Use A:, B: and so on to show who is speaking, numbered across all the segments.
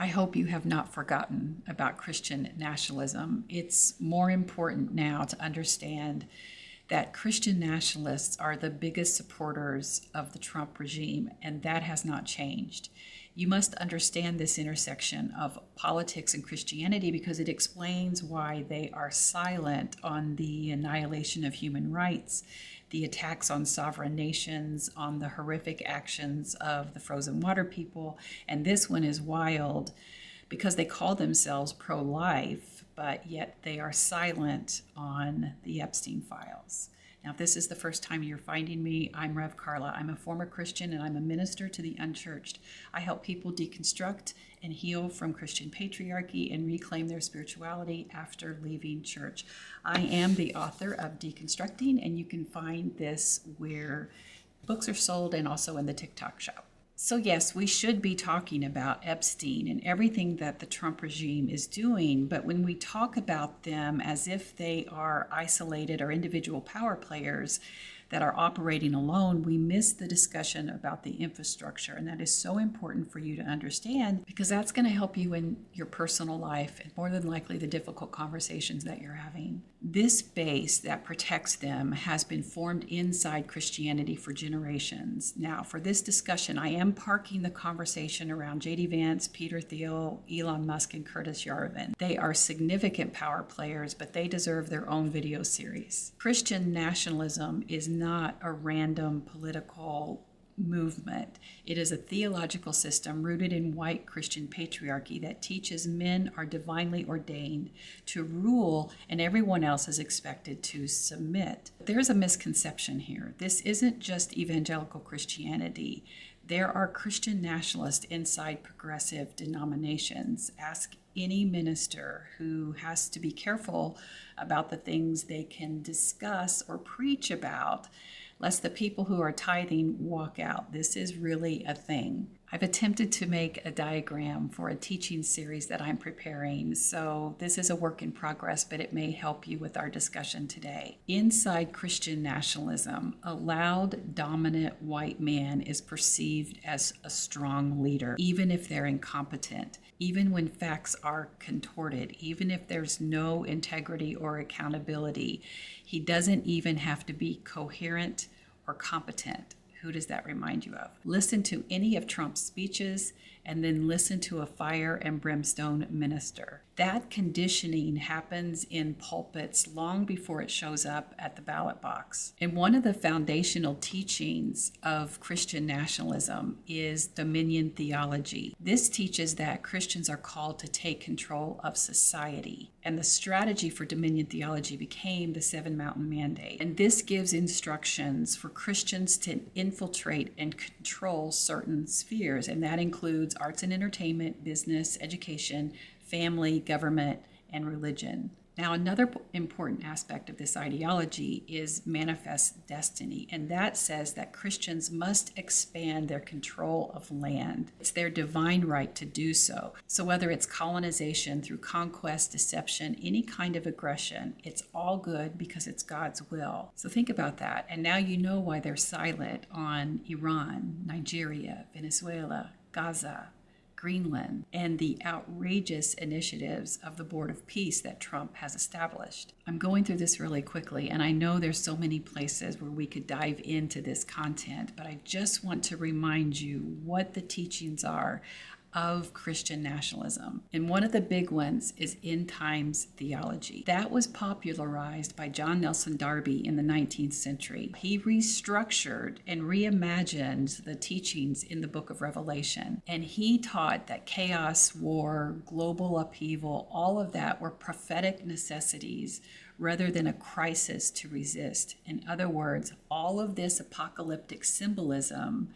A: I hope you have not forgotten about Christian nationalism. It's more important now to understand that Christian nationalists are the biggest supporters of the Trump regime, and that has not changed. You must understand this intersection of politics and Christianity because it explains why they are silent on the annihilation of human rights, the attacks on sovereign nations, on the horrific actions of the frozen water people, and this one is wild because they call themselves pro-life, but yet they are silent on the Epstein files. Now, if this is the first time you're finding me, I'm Rev Carla. I'm a former Christian and I'm a minister to the unchurched. I help people deconstruct and heal from Christian patriarchy and reclaim their spirituality after leaving church. I am the author of Deconstructing, and you can find this where books are sold and also in the TikTok shop. So yes, we should be talking about Epstein and everything that the Trump regime is doing, but when we talk about them as if they are isolated or individual power players that are operating alone, we miss the discussion about the infrastructure. And that is so important for you to understand because that's going to help you in your personal life and more than likely the difficult conversations that you're having. This base that protects them has been formed inside Christianity for generations. Now, for this discussion, I am parking the conversation around J.D. Vance, Peter Thiel, Elon Musk, and Curtis Yarvin. They are significant power players, but they deserve their own video series. Christian nationalism is not a random political movement. It is a theological system rooted in white Christian patriarchy that teaches men are divinely ordained to rule and everyone else is expected to submit. There's a misconception here. This isn't just evangelical Christianity. There are Christian nationalists inside progressive denominations. Ask any minister who has to be careful about the things they can discuss or preach about, lest the people who are tithing walk out. This is really a thing. I've attempted to make a diagram for a teaching series that I'm preparing, so this is a work in progress, but it may help you with our discussion today. Inside Christian nationalism, a loud, dominant white man is perceived as a strong leader, even if they're incompetent, even when facts are contorted, even if there's no integrity or accountability. He doesn't even have to be coherent or competent. Who does that remind you of? Listen to any of Trump's speeches and then listen to a fire and brimstone minister. That conditioning happens in pulpits long before it shows up at the ballot box. And one of the foundational teachings of Christian nationalism is dominion theology. This teaches that Christians are called to take control of society. And the strategy for dominion theology became the Seven Mountain Mandate. And this gives instructions for Christians to infiltrate and control certain spheres. And that includes arts and entertainment, business, education, family, government, and religion. Now, another important aspect of this ideology is manifest destiny, and that says that Christians must expand their control of land. It's their divine right to do so. So whether it's colonization through conquest, deception, any kind of aggression, it's all good because it's God's will. So think about that. And now you know why they're silent on Iran, Nigeria, Venezuela, Gaza, Greenland, and the outrageous initiatives of the Board of Peace that Trump has established. I'm going through this really quickly, and I know there's so many places where we could dive into this content, but I just want to remind you what the teachings are of Christian nationalism. And one of the big ones is end times theology. That was popularized by John Nelson Darby in the 19th century. He restructured and reimagined the teachings in the book of Revelation. And he taught that chaos, war, global upheaval, all of that were prophetic necessities rather than a crisis to resist. In other words, all of this apocalyptic symbolism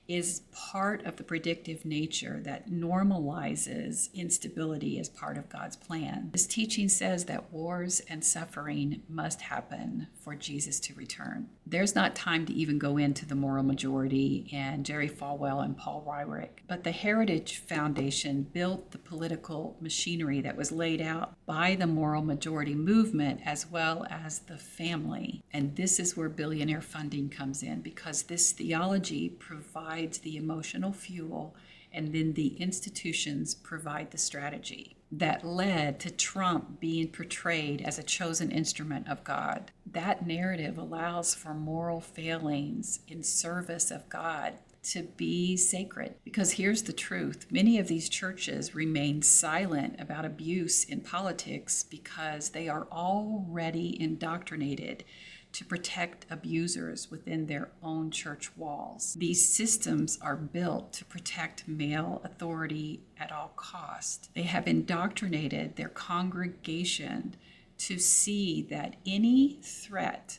A: is part of the predictive nature that normalizes instability as part of God's plan. This teaching says that wars and suffering must happen for Jesus to return. There's not time to even go into the moral majority and Jerry Falwell and Paul Weyrich, but the Heritage Foundation built the political machinery that was laid out by the moral majority movement as well as the family. And this is where billionaire funding comes in, because this theology provides the emotional fuel and then the institutions provide the strategy. That led to Trump being portrayed as a chosen instrument of God. That narrative allows for moral failings in service of God to be sacred. Because here's the truth. Many of these churches remain silent about abuse in politics because they are already indoctrinated to protect abusers within their own church walls. These systems are built to protect male authority at all cost. They have indoctrinated their congregation to see that any threat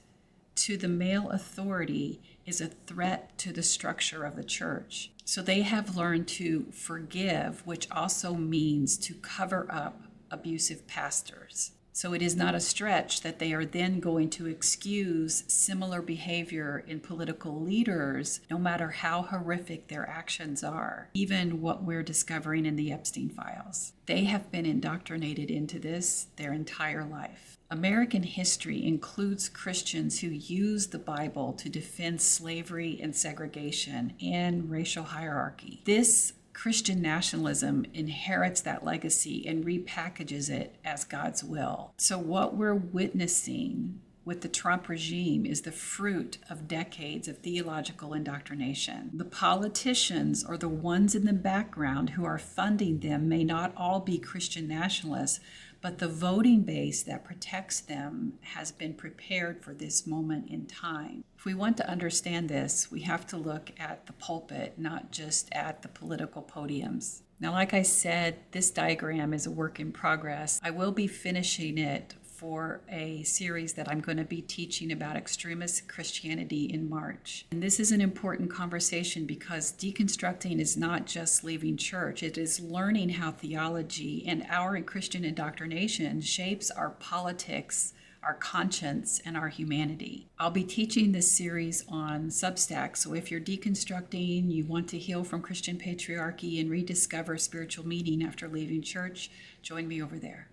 A: to the male authority is a threat to the structure of the church. So they have learned to forgive, which also means to cover up abusive pastors. So it is not a stretch that they are then going to excuse similar behavior in political leaders, no matter how horrific their actions are, even what we're discovering in the Epstein files. They have been indoctrinated into this their entire life. American history includes Christians who use the Bible to defend slavery and segregation and racial hierarchy. This Christian nationalism inherits that legacy and repackages it as God's will. So what we're witnessing with the Trump regime is the fruit of decades of theological indoctrination. The politicians or the ones in the background who are funding them may not all be Christian nationalists, but the voting base that protects them has been prepared for this moment in time. If we want to understand this, we have to look at the pulpit, not just at the political podiums. Now, like I said, this diagram is a work in progress. I will be finishing it for a series that I'm going to be teaching about extremist Christianity in March. And this is an important conversation because deconstructing is not just leaving church. It is learning how theology and our Christian indoctrination shapes our politics, our conscience, and our humanity. I'll be teaching this series on Substack, so if you're deconstructing, you want to heal from Christian patriarchy and rediscover spiritual meaning after leaving church, join me over there.